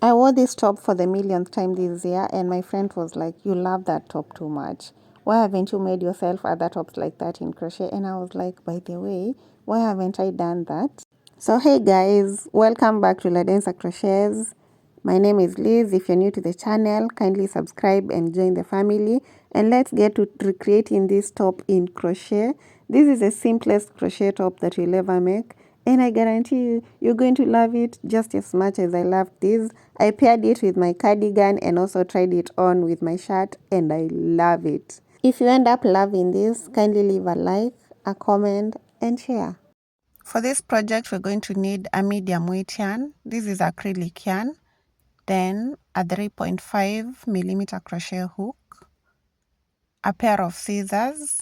I wore this top for the millionth time this year, and my friend was like, "You love that top too much. Why haven't you made yourself other tops like that in crochet?" And I was like, "By the way, why haven't I done that?" So hey guys, welcome back to ladensercrochets. My name is Liz. If you're new to the channel, kindly subscribe and join the family. And let's get to recreating this top in crochet. This is the simplest crochet top that you'll ever make. And I guarantee you, you're going to love it just as much as I loved this. I paired it with my cardigan and also tried it on with my shirt, and I love it. If you end up loving this, kindly leave a like, a comment, and share. For this project, we're going to need a medium weight yarn. This is acrylic yarn. Then a 3.5mm crochet hook, a pair of scissors,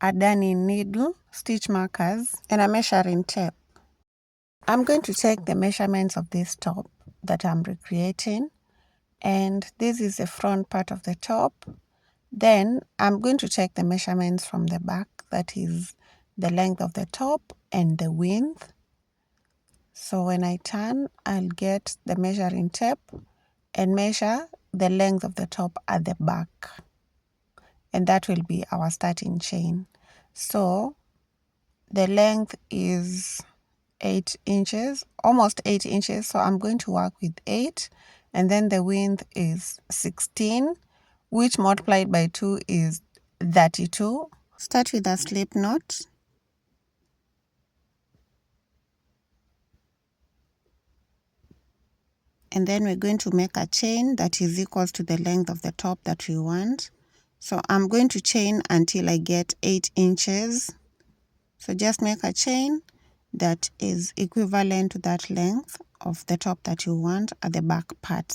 a darning needle, stitch markers, and a measuring tape. I'm going to take the measurements of this top that I'm recreating, and this is the front part of the top. Then I'm going to take the measurements from the back, that is the length of the top and the width. So when I turn, I'll get the measuring tape and measure the length of the top at the back. And that will be our starting chain. So the length is 8 inches, almost 8 inches. So I'm going to work with 8. And then the width is 16, which multiplied by 2 is 32. Start with a slip knot. And then we're going to make a chain that is equals to the length of the top that we want. So I'm going to chain until I get 8 inches. So just make a chain that is equivalent to that length of the top that you want at the back part.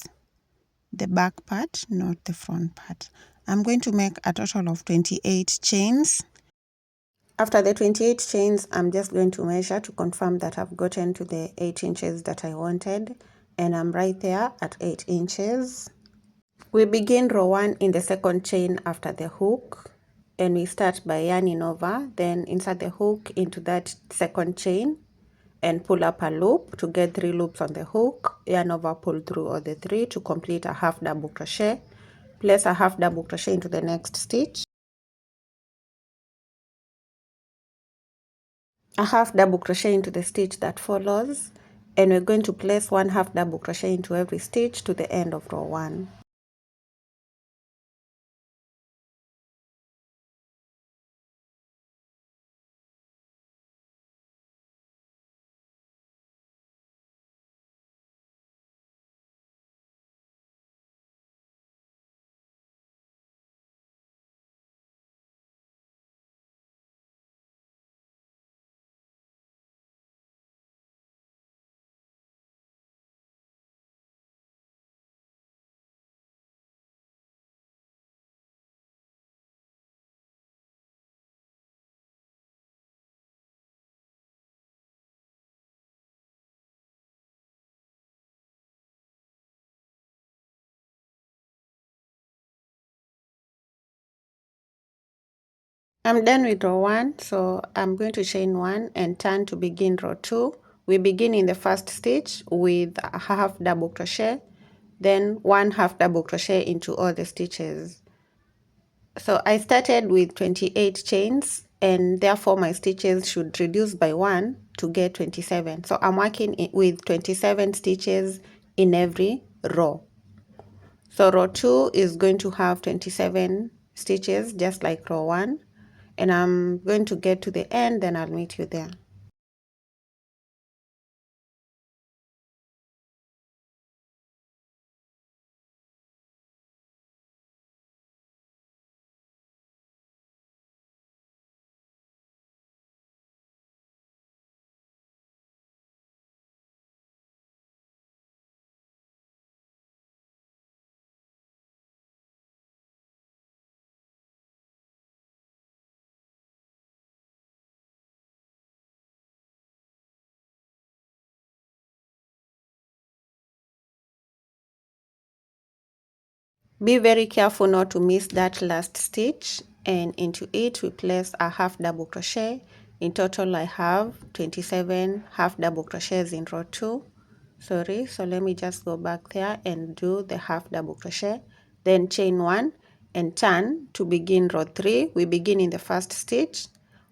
The back part, not the front part. I'm going to make a total of 28 chains. After the 28 chains, I'm just going to measure to confirm that I've gotten to the 8 inches that I wanted. And I'm right there at 8 inches. We begin row 1 in the second chain after the hook, and we start by yarning over, then insert the hook into that second chain and pull up a loop to get 3 loops on the hook, yarn over, pull through all the 3 to complete a half double crochet. Place a half double crochet into the next stitch, a half double crochet into the stitch that follows, and we're going to place 1 half double crochet into every stitch to the end of row 1. I'm done with row 1, so I'm going to chain 1 and turn to begin row 2. We begin in the first stitch with a half double crochet, then 1 half double crochet into all the stitches. So I started with 28 chains, and therefore my stitches should reduce by 1 to get 27. So I'm working with 27 stitches in every row. So row 2 is going to have 27 stitches just like row 1. And I'm going to get to the end, then I'll meet you there. Be very careful not to miss that last stitch, and into it we place a half double crochet. In total I have 27 half double crochets in row 2. sorry, so let me just go back there and do the half double crochet, then chain 1 and turn to begin row 3. We begin in the first stitch,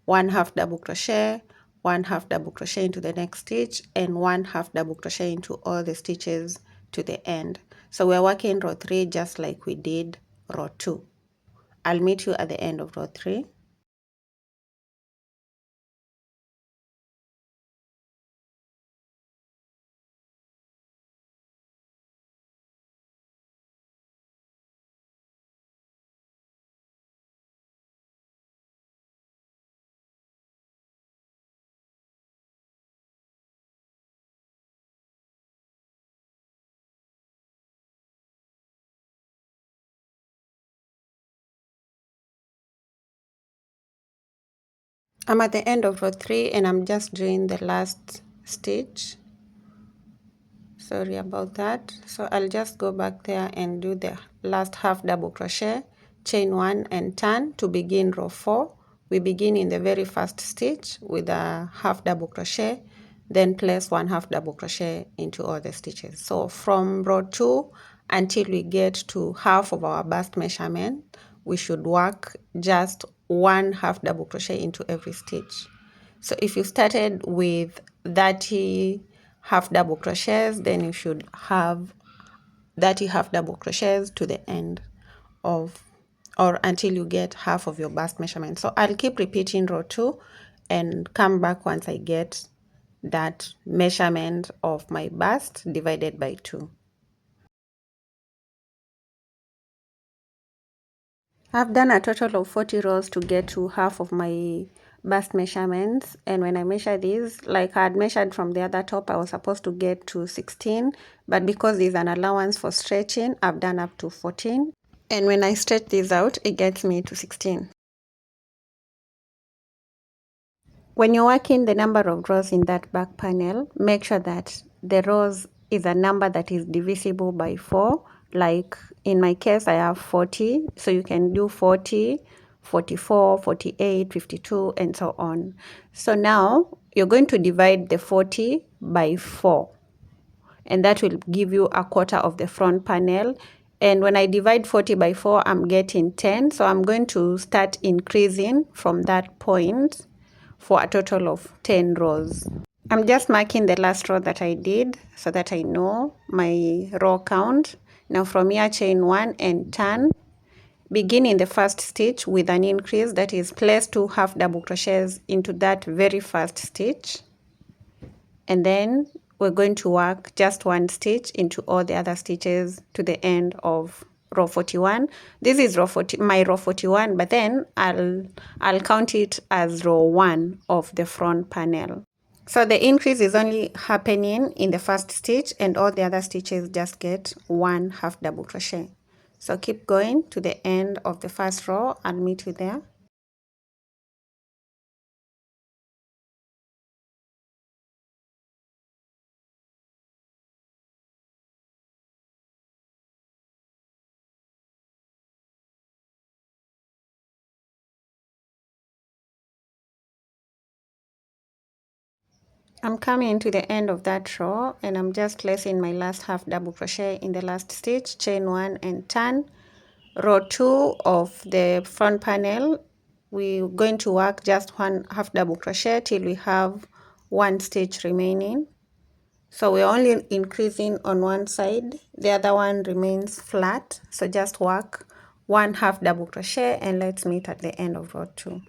1 half double crochet, 1 half double crochet into the next stitch, and 1 half double crochet into all the stitches to the end. So we're working row 3 just like we did row 2. I'll meet you at the end of row 3. I'm at the end of row 3 and I'm just doing the last stitch. Sorry about that. So I'll just go back there and do the last half double crochet, chain 1 and turn to begin row 4. We begin in the very first stitch with a half double crochet, then place 1 half double crochet into all the stitches. So from row 2 until we get to half of our bust measurement, we should work just 1 half double crochet into every stitch. So if you started with 30 half double crochets, then you should have 30 half double crochets to the end of, or until you get half of your bust measurement. So I'll keep repeating row 2 and come back once I get that measurement of my bust divided by 2. I've done a total of 40 rows to get to half of my bust measurements, and when I measure these, like I had measured from the other top, I was supposed to get to 16, but because there's an allowance for stretching, I've done up to 14, and when I stretch these out, it gets me to 16. When you're working the number of rows in that back panel, make sure that the rows is a number that is divisible by 4. Like in my case, I have 40, so you can do 40, 44, 48, 52, and so on. So now you're going to divide the 40 by 4, and that will give you a quarter of the front panel. And when I divide 40 by 4, I'm getting 10. So I'm going to start increasing from that point for a total of 10 rows. I'm just marking the last row that I did so that I know my row count. Now from here, chain 1 and turn. Begin in the first stitch with an increase, that is place 2 half double crochets into that very first stitch. And then we're going to work just 1 stitch into all the other stitches to the end of row 41. This is my row 41, but then I'll count it as row 1 of the front panel. So the increase is only happening in the first stitch, and all the other stitches just get 1 half double crochet. So keep going to the end of the first row. I'll meet you there. I'm coming to the end of that row, and I'm just placing my last half double crochet in the last stitch, chain 1 and turn. Row 2 of the front panel, we're going to work just 1 half double crochet till we have 1 stitch remaining. So we're only increasing on one side, the other one remains flat. So just work 1 half double crochet, and let's meet at the end of row 2.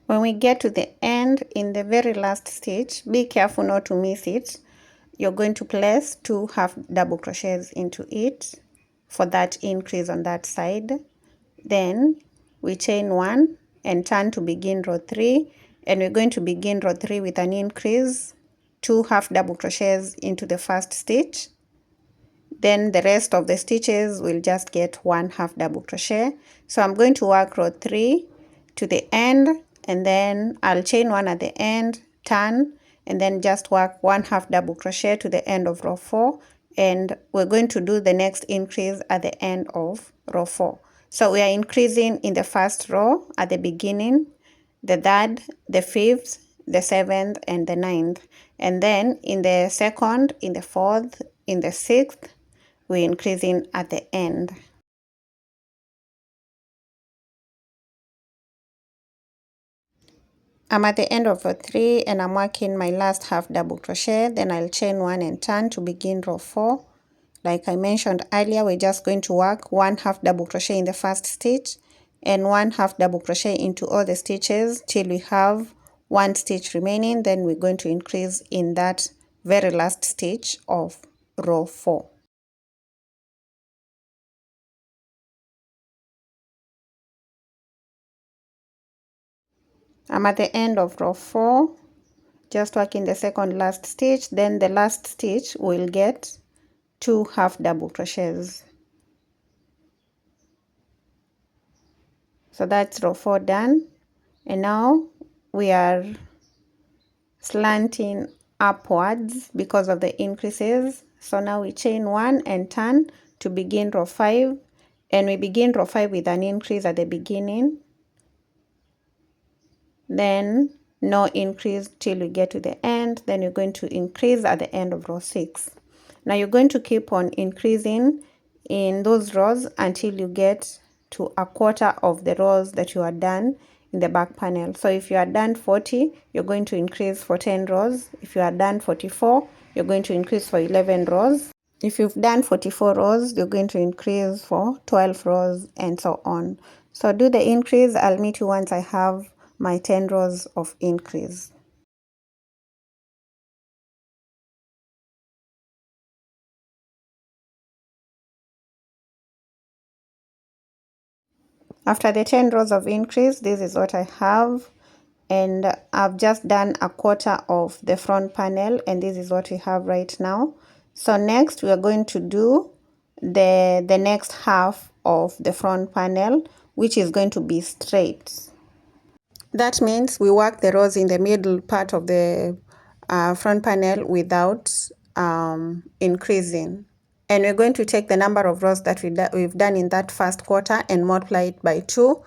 When we get to the end, in the very last stitch, be careful not to miss it. You're going to place 2 half double crochets into it for that increase on that side. Then we chain 1 and turn to begin row 3, and we're going to begin row 3 with an increase, 2 half double crochets into the first stitch. Then the rest of the stitches will just get 1 half double crochet. So I'm going to work row 3 to the end, and then I'll chain 1 at the end, turn, and then just work 1/2 double crochet to the end of row 4, and we're going to do the next increase at the end of row 4. So we are increasing in the first row at the beginning, the third, the fifth, the seventh, and the ninth, and then in the second, in the fourth, in the sixth, we're increasing at the end. I'm at the end of row 3 and I'm working my last 1/2 double crochet, then I'll chain 1 and turn to begin row 4. Like I mentioned earlier, we're just going to work 1/2 double crochet in the first stitch and 1/2 double crochet into all the stitches till we have 1 stitch remaining. Then we're going to increase in that very last stitch of row 4. I'm at the end of row 4, just working the second last stitch, then the last stitch will get 2 1/2 double crochets. So that's row 4 done, and now we are slanting upwards because of the increases. So now we chain 1 and turn to begin row 5, and we begin row 5 with an increase at the beginning, then no increase till we get to the end, then you're going to increase at the end of row 6. Now you're going to keep on increasing in those rows until you get to a quarter of the rows that you are done in the back panel. So if you are done 40, you're going to increase for 10 rows. If you are done 44, you're going to increase for 11 rows. If you've done 44 rows, you're going to increase for 12 rows and so on. So do the increase. I'll meet you once I have my 10 rows of increase. After the 10 rows of increase, this is what I have, and I've just done a quarter of the front panel, and this is what we have right now. So next we are going to do the next half of the front panel, which is going to be straight. That means we work the rows in the middle part of the front panel without increasing. And we're going to take the number of rows that we've done in that first quarter and multiply it by 2.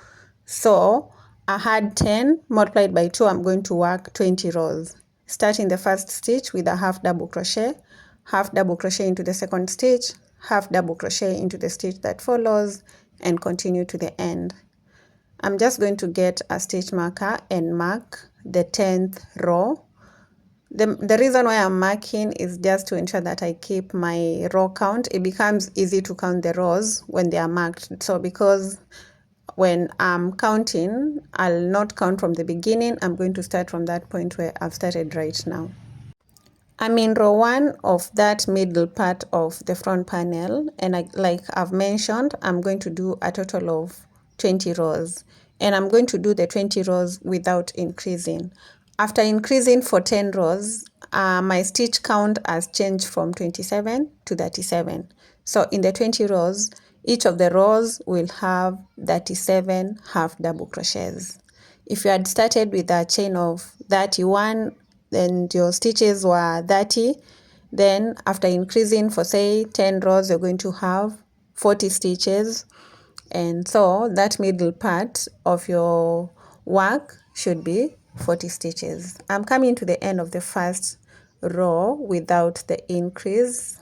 So I had 10 multiplied by 2, I'm going to work 20 rows. Starting the first stitch with a 1/2 double crochet, 1/2 double crochet into the second stitch, 1/2 double crochet into the stitch that follows, and continue to the end. I'm just going to get a stitch marker and mark the 10th row. The reason why I'm marking is just to ensure that I keep my row count. It becomes easy to count the rows when they are marked. So because when I'm counting, I'll not count from the beginning. I'm going to start from that point where I've started right now. I'm in row 1 of that middle part of the front panel, and like I've mentioned, I'm going to do a total of 20 rows, and I'm going to do the 20 rows without increasing. After increasing for 10 rows, my stitch count has changed from 27 to 37. So in the 20 rows, each of the rows will have 37 1/2 double crochets. If you had started with a chain of 31 and your stitches were 30, then after increasing for say 10 rows, you're going to have 40 stitches, and so that middle part of your work should be 40 stitches. I'm coming to the end of the first row without the increase,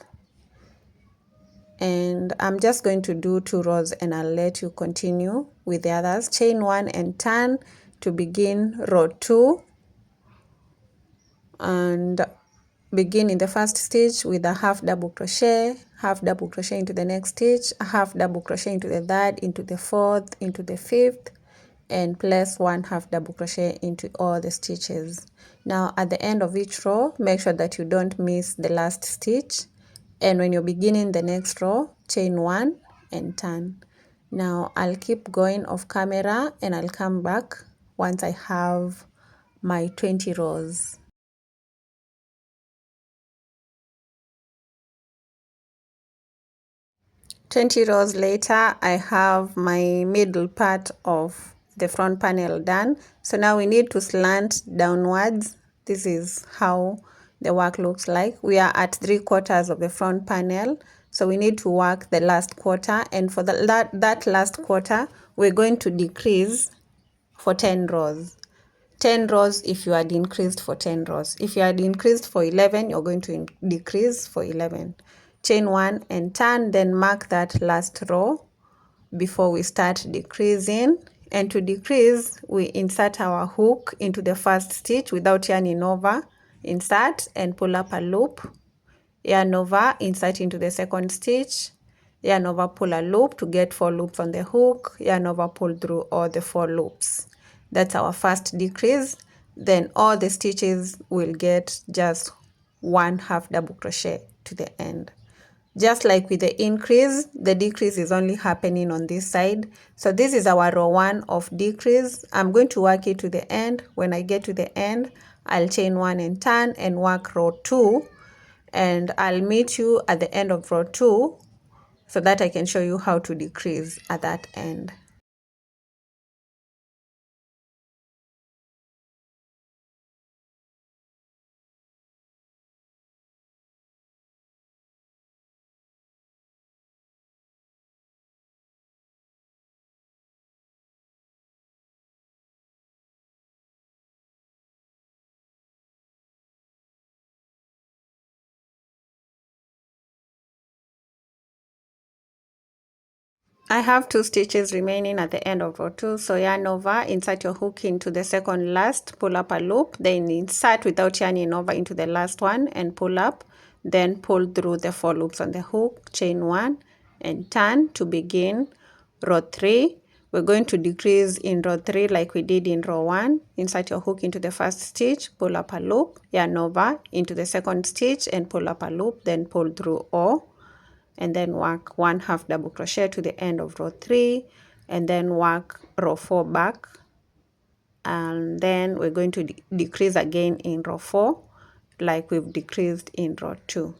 and I'm just going to do 2 rows and I'll let you continue with the others. Chain 1 and turn to begin row 2, and begin in the first stitch with a 1/2 double crochet, 1/2 double crochet into the next stitch, a 1/2 double crochet into the third, into the fourth, into the fifth, and place 1/2 double crochet into all the stitches. Now at the end of each row, make sure that you don't miss the last stitch, and when you're beginning the next row, chain 1 and turn. Now I'll keep going off camera and I'll come back once I have my 20 rows. 20 rows later, I have my middle part of the front panel done. So now we need to slant downwards this is how the work looks like. We are at 3/4 of the front panel, so we need to work the last quarter, and for that last quarter we're going to decrease for 10 rows. 10 rows if you had increased for 10 rows. If you had increased for 11, you're going to decrease for 11. Chain 1 and turn, then mark that last row before we start decreasing. And to decrease, we insert our hook into the first stitch without yarning over. Insert and pull up a loop. Yarn over, insert into the second stitch. Yarn over, pull a loop to get 4 loops on the hook. Yarn over, pull through all the 4 loops. That's our first decrease. Then all the stitches will get just 1/2 double crochet to the end. Just like with the increase, the decrease is only happening on this side. So this is our row 1 of decrease. I'm going to work it to the end. When I get to the end, I'll chain 1 and turn and work row 2. And I'll meet you at the end of row 2 so that I can show you how to decrease at that end. I have 2 stitches remaining at the end of row 2, so yarn over, insert your hook into the second last, pull up a loop, then insert without yarning over into the last one and pull up, then pull through the 4 loops on the hook, chain 1 and turn to begin row 3. We're going to decrease in row 3 like we did in row 1. Insert your hook into the first stitch, pull up a loop, yarn over into the second stitch and pull up a loop, then pull through all. And then work 1/2 double crochet to the end of row 3, and then work row 4 back, and then we're going to decrease again in row 4 like we've decreased in row 2.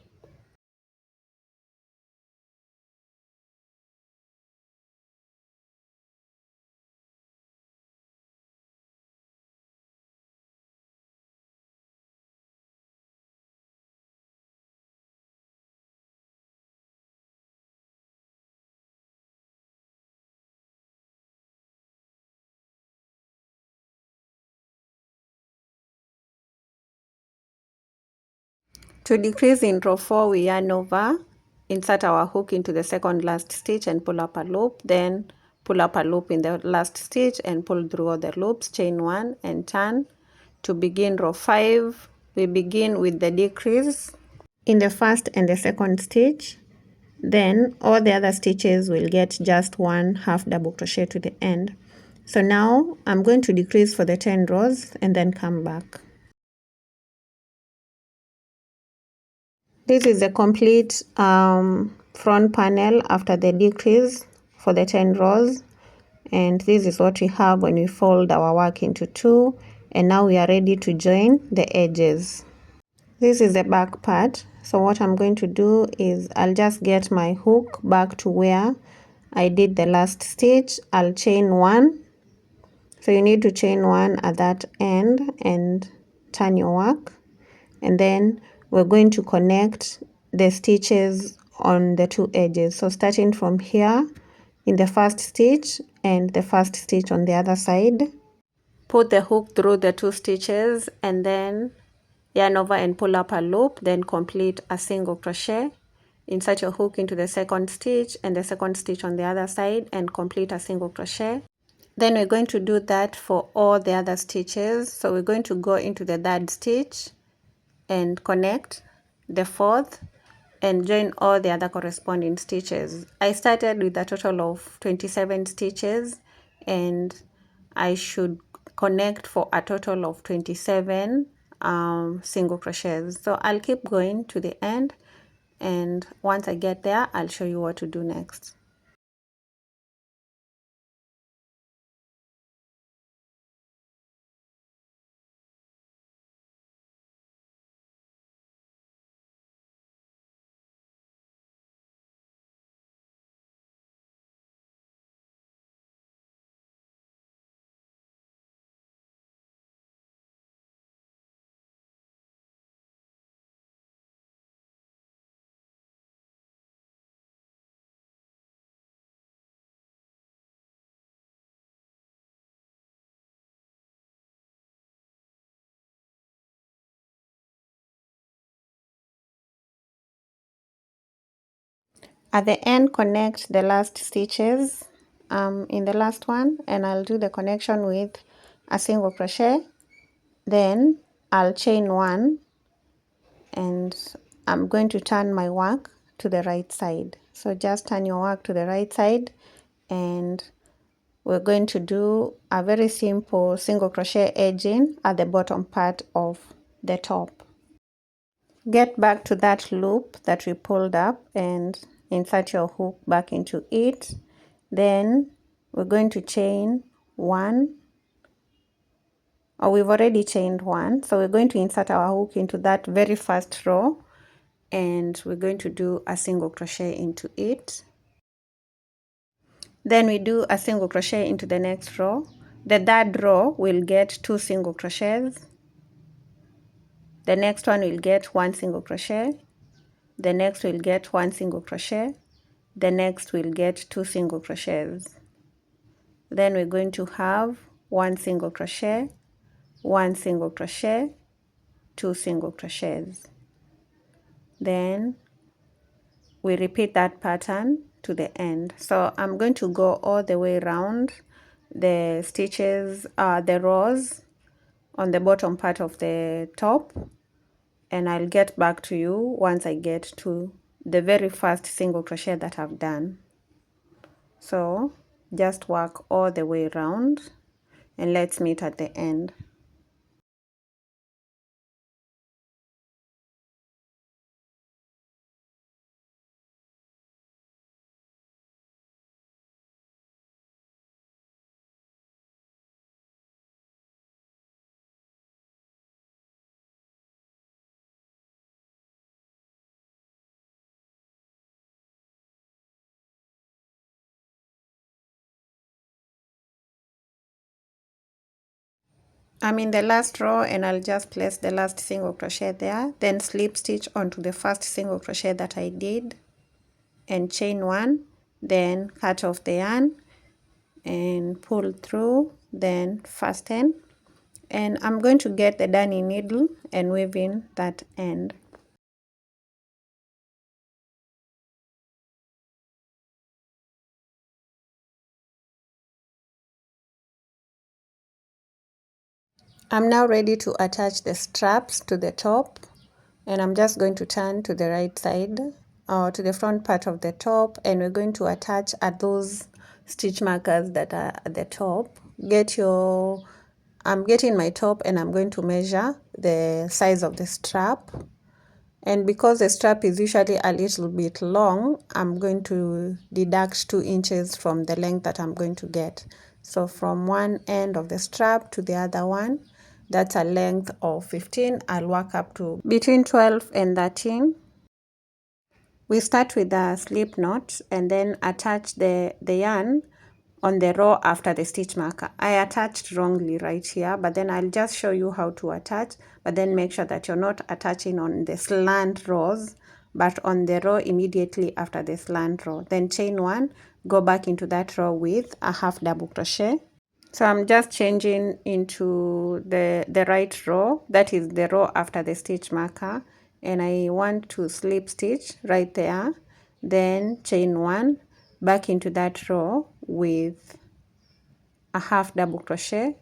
To decrease in row 4, we yarn over, insert our hook into the second last stitch and pull up a loop, then pull up a loop in the last stitch and pull through all the loops, chain 1 and turn. To begin row 5, we begin with the decrease in the first and the second stitch. Then all the other stitches will get just 1/2 double crochet to the end. So now I'm going to decrease for the 10 rows and then come back. This is the complete front panel after the decrease for the 10 rows, and this is what we have when we fold our work into 2, and now we are ready to join the edges. This is the back part. So what I'm going to do is I'll just get my hook back to where I did the last stitch. I'll chain 1. So you need to chain 1 at that end and turn your work. And then we're going to connect the stitches on the 2 edges. So starting from here in the first stitch and the first stitch on the other side. Put the hook through the 2 stitches and then yarn over and pull up a loop, then complete a single crochet. Insert your hook into the second stitch and the second stitch on the other side and complete a single crochet. Then we're going to do that for all the other stitches. So we're going to go into the 3rd stitch and connect the 4th and join all the other corresponding stitches. I started with a total of 27 stitches and I should connect for a total of 27 single crochets. So I'll keep going to the end, and once I get there I'll show you what to do next. At the end, connect the last stitches in the last one, and I'll do the connection with a single crochet. Then I'll chain one, and I'm going to turn my work to the right side. So just turn your work to the right side, and we're going to do a very simple single crochet edging at the bottom part of the top. Get back to that loop that we pulled up and insert your hook back into it. Then we're going to chain one, or we've already chained one, so we're going to insert our hook into that very first row, and we're going to do a single crochet into it. Then we do a single crochet into the next row. The third row will get 2 single crochets. The next one will get 1 single crochet. The next will get 1 single crochet. The next will get 2 single crochets. Then we're going to have 1 single crochet, 1 single crochet, 2 single crochets. Then we repeat that pattern to the end. So I'm going to go all the way around the stitches, the rows on the bottom part of the top, and I'll get back to you once I get to the very first single crochet that I've done. So just work all the way around, and let's meet at the end. I'm in the last row, and I'll just place the last single crochet there, then slip stitch onto the first single crochet that I did and chain one, then cut off the yarn and pull through, then fasten, and I'm going to get the darning needle and weave in that end. I'm now ready to attach the straps to the top, and I'm just going to turn to the right side, or to the front part of the top, and we're going to attach at those stitch markers that are at the top. I'm getting my top, and I'm going to measure the size of the strap, and because the strap is usually a little bit long, I'm going to deduct 2 inches from the length that I'm going to get. So from one end of the strap to the other one, that's a length of 15. I'll work up to between 12 and 13. We start with a slip knot and then attach the yarn on the row after the stitch marker. I attached wrongly right here, but then I'll just show you how to attach, but then make sure that you're not attaching on the slant rows, but on the row immediately after the slant row. Then chain one, go back into that row with a half double crochet. So I'm just changing into the right row, that is the row after the stitch marker, and I want to slip stitch right there, then chain one, back into that row with a half double crochet,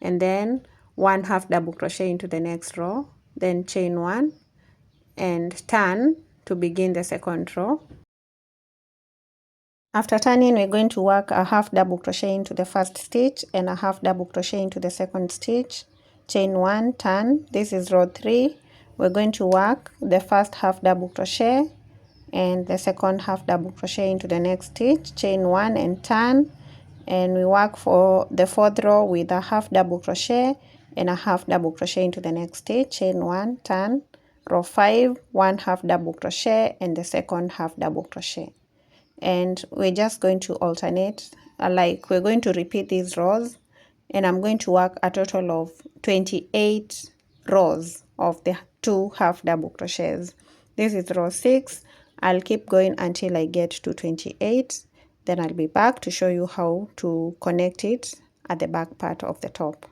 and then 1 half double crochet into the next row, then chain one and turn to begin the second row. After turning, we're going to work a half double crochet into the first stitch and a half double crochet into the second stitch, chain one, turn. This is row 3. We're going to work the first half double crochet and the second half double crochet into the next stitch, chain one and turn, and we work for the 4th row with a half double crochet and a half double crochet into the next stitch, chain one, turn. Row 5, 1 half double crochet and the second half double crochet. And we're just going to alternate, like we're going to repeat these rows, and I'm going to work a total of 28 rows of the 2 half double crochets. This is row 6. I'll keep going until I get to 28, then I'll be back to show you how to connect it at the back part of the top.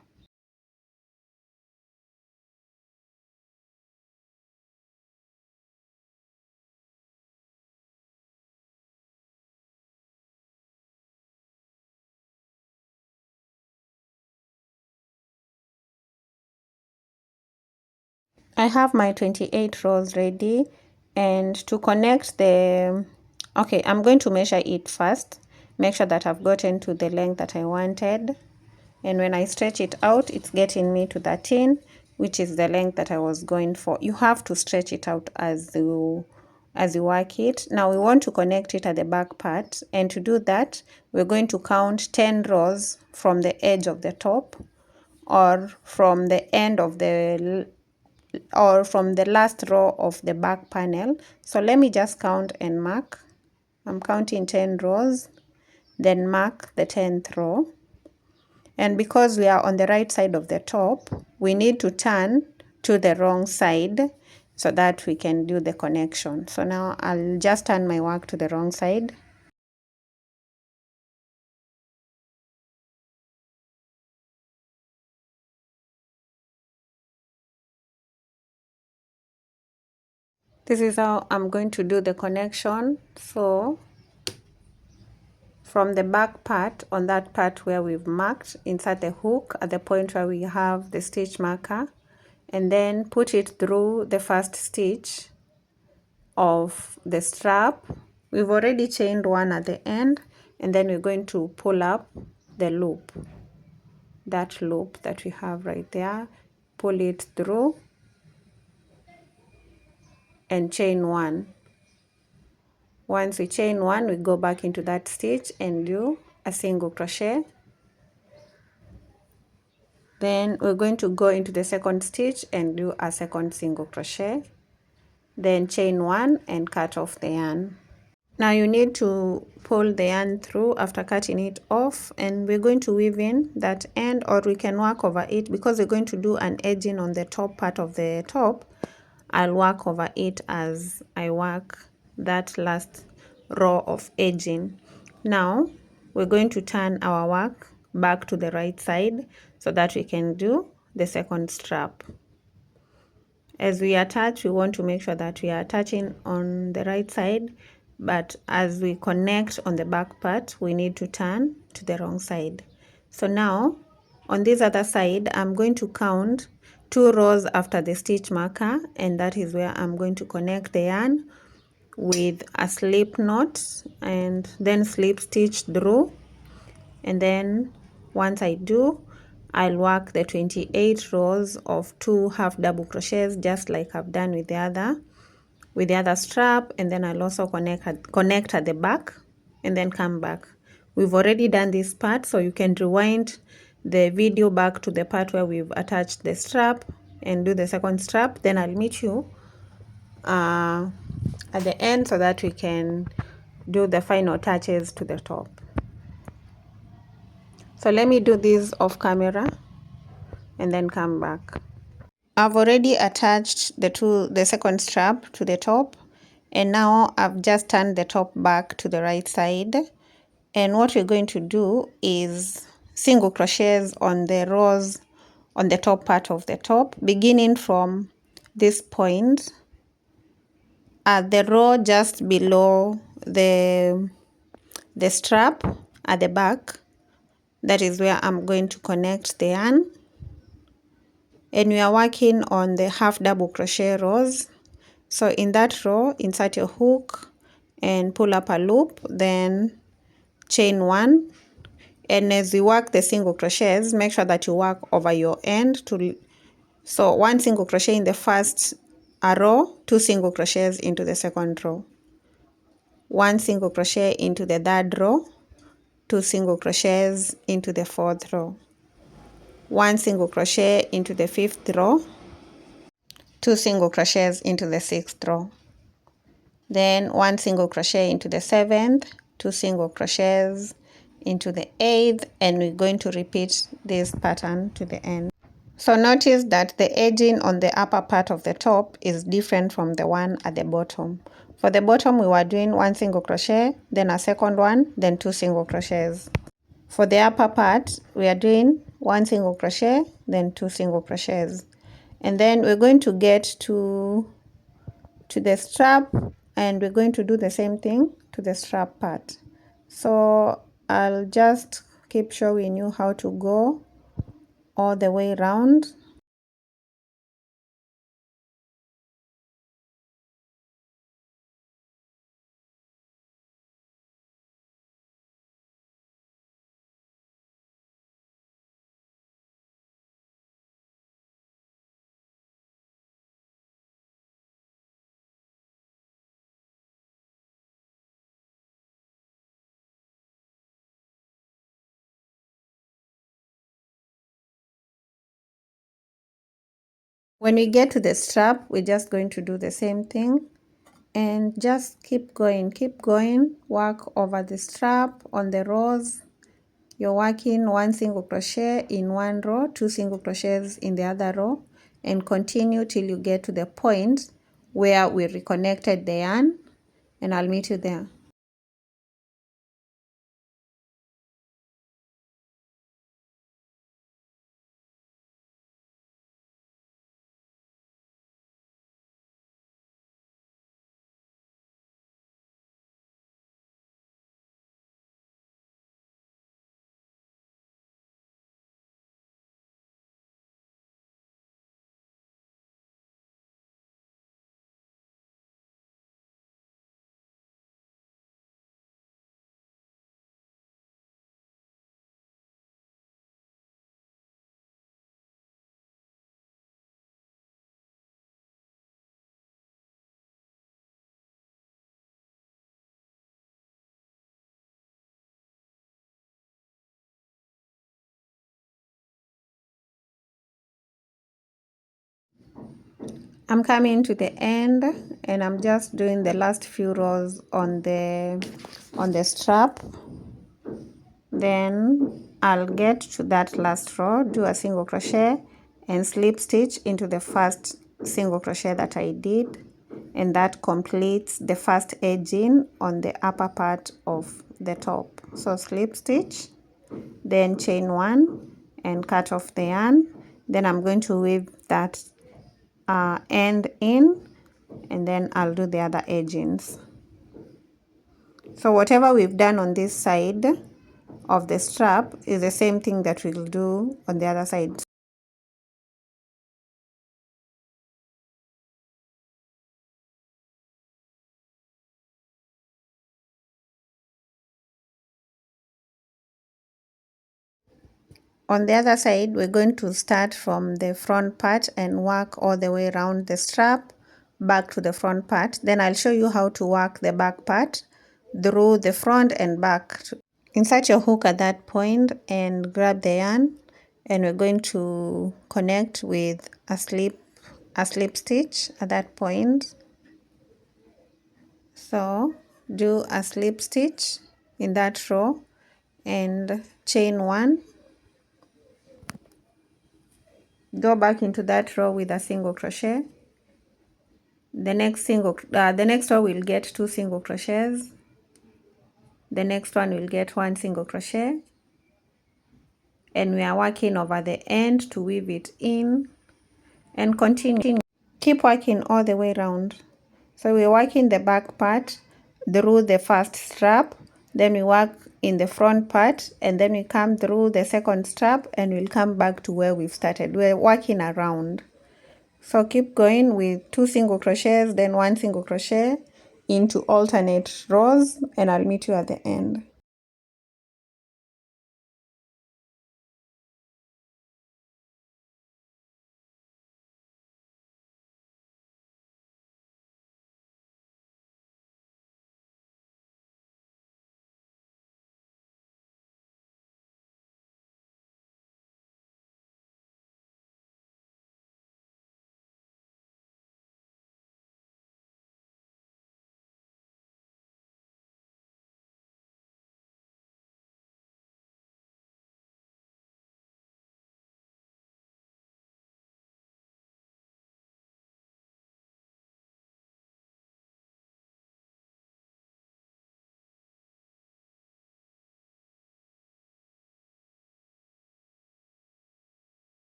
I have my 28 rows ready, and to connect the, okay, I'm going to measure it first, make sure that I've gotten to the length that I wanted, and when I stretch it out, it's getting me to 13, which is the length that I was going for. You have to stretch it out as you work it. Now we want to connect it at the back part, and to do that, we're going to count 10 rows from the edge of the top, or from the end of the, or from the last row of the back panel. So let me just count and mark. I'm counting 10 rows, then mark the 10th row. And because we are on the right side of the top, we need to turn to the wrong side so that we can do the connection. So now I'll just turn my work to the wrong side. This is how I'm going to do the connection. So from the back part, on that part where we've marked, insert the hook at the point where we have the stitch marker, and then put it through the first stitch of the strap. We've already chained one at the end, and then we're going to pull up the loop, that loop that we have right there, pull it through and chain one. Once we chain one, we go back into that stitch and do a single crochet. Then we're going to go into the second stitch and do a second single crochet, then chain one and cut off the yarn. Now you need to pull the yarn through after cutting it off, and we're going to weave in that end, or we can work over it because we're going to do an edging on the top part of the top. I'll work over it as I work that last row of edging. Now we're going to turn our work back to the right side so that we can do the second strap. As we attach, we want to make sure that we are attaching on the right side, but as we connect on the back part, we need to turn to the wrong side. So now on this other side, I'm going to count 2 rows after the stitch marker, and that is where I'm going to connect the yarn with a slip knot and then slip stitch through. And then once I do, I'll work the 28 rows of 2 half double crochets just like I've done with the other strap, and then I'll also connect at the back and then come back. We've already done this part, so you can rewind the video back to the part where we've attached the strap and do the second strap. Then I'll meet you at the end so that we can do the final touches to the top. So let me do this off camera and then come back. I've already attached the second strap to the top, and now I've just turned the top back to the right side. And what we're going to do is single crochets on the rows on the top part of the top, beginning from this point at the row just below the strap at the back. That is where I'm going to connect the yarn. And we are working on the half double crochet rows. So in that row, insert your hook and pull up a loop, then chain one. And as you work the single crochets, make sure that you work over your end so 1 single crochet in the first row, 2 single crochets into the second row, 1 single crochet into the third row, 2 single crochets into the fourth row, 1 single crochet into the fifth row, 2 single crochets into the sixth row, then 1 single crochet into the seventh, 2 single crochets into the eighth, and we're going to repeat this pattern to the end. So notice that the edging on the upper part of the top is different from the one at the bottom. For the bottom, we were doing 1 single crochet, then a second one, then 2 single crochets. For the upper part, we are doing 1 single crochet, then 2 single crochets. And then we're going to get to the strap, and we're going to do the same thing to the strap part. So I'll just keep showing you how to go all the way around. When we get to the strap, we're just going to do the same thing and just keep going, work over the strap on the rows. You're working 1 single crochet in one row, 2 single crochets in the other row, and continue till you get to the point where we reconnected the yarn, and I'll meet you there. I'm coming to the end and I'm just doing the last few rows on the strap. Then I'll get to that last row, do a single crochet and slip stitch into the first single crochet that I did, and that completes the first edging on the upper part of the top. So slip stitch, then chain 1 and cut off the yarn. Then I'm going to weave that end in, and then I'll do the other edgings. So whatever we've done on this side of the strap is the same thing that we'll do on the other side. On the other side, we're going to start from the front part and work all the way around the strap back to the front part. Then I'll show you how to work the back part through the front and back. Insert your hook at that point and grab the yarn, and we're going to connect with a slip stitch at that point. So do a slip stitch in that row and chain 1. Go back into that row with a single crochet. The next row will get 2 single crochets. The next one will get 1 single crochet, and we are working over the end to weave it in and continue. Keep working all the way around. So we're working the back part through the first strap, then we work in the front part, and then we come through the second strap and we'll come back to where we've started. We're working around. So keep going with 2 single crochets, then 1 single crochet into alternate rows, and I'll meet you at the end.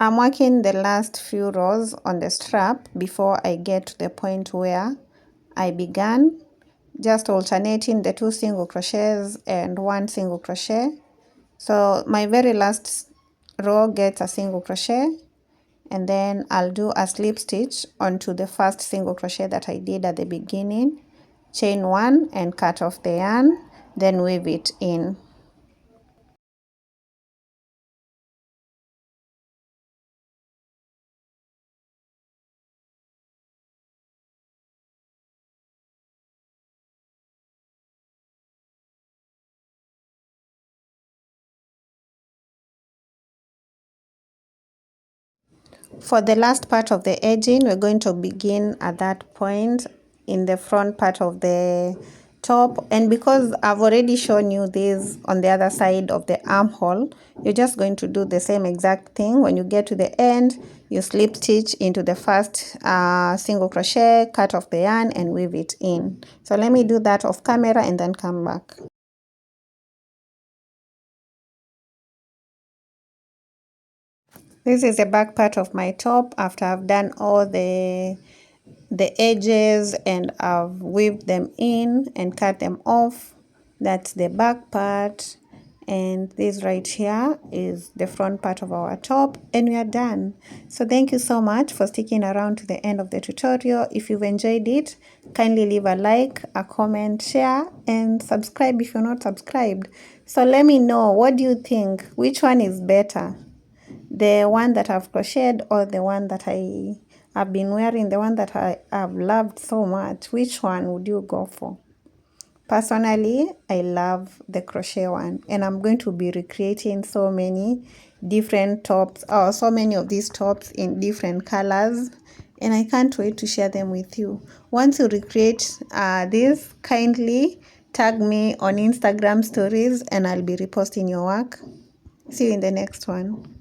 I'm working the last few rows on the strap before I get to the point where I began, just alternating the 2 single crochets and 1 single crochet. So my very last row gets a single crochet, and then I'll do a slip stitch onto the first single crochet that I did at the beginning, chain one and cut off the yarn, then weave it in. For the last part of the edging, we're going to begin at that point in the front part of the top, and because I've already shown you this on the other side of the armhole, you're just going to do the same exact thing. When you get to the end, you slip stitch into the first single crochet, cut off the yarn and weave it in. So let me do that off camera and then come back. This is the back part of my top after I've done all the edges and I've weaved them in and cut them off. That's the back part, and this right here is the front part of our top, and we are done. So thank you so much for sticking around to the end of the tutorial. If you've enjoyed it, kindly leave a like, a comment, share, and subscribe if you're not subscribed. So let me know, what do you think? Which one is better? The one that I've crocheted or the one that I've been wearing, the one that I've loved so much? Which one would you go for? Personally, I love the crochet one, and I'm going to be recreating so many different tops, or so many of these tops in different colors, and I can't wait to share them with you. Once you recreate this, kindly tag me on Instagram stories and I'll be reposting your work. See you in the next one.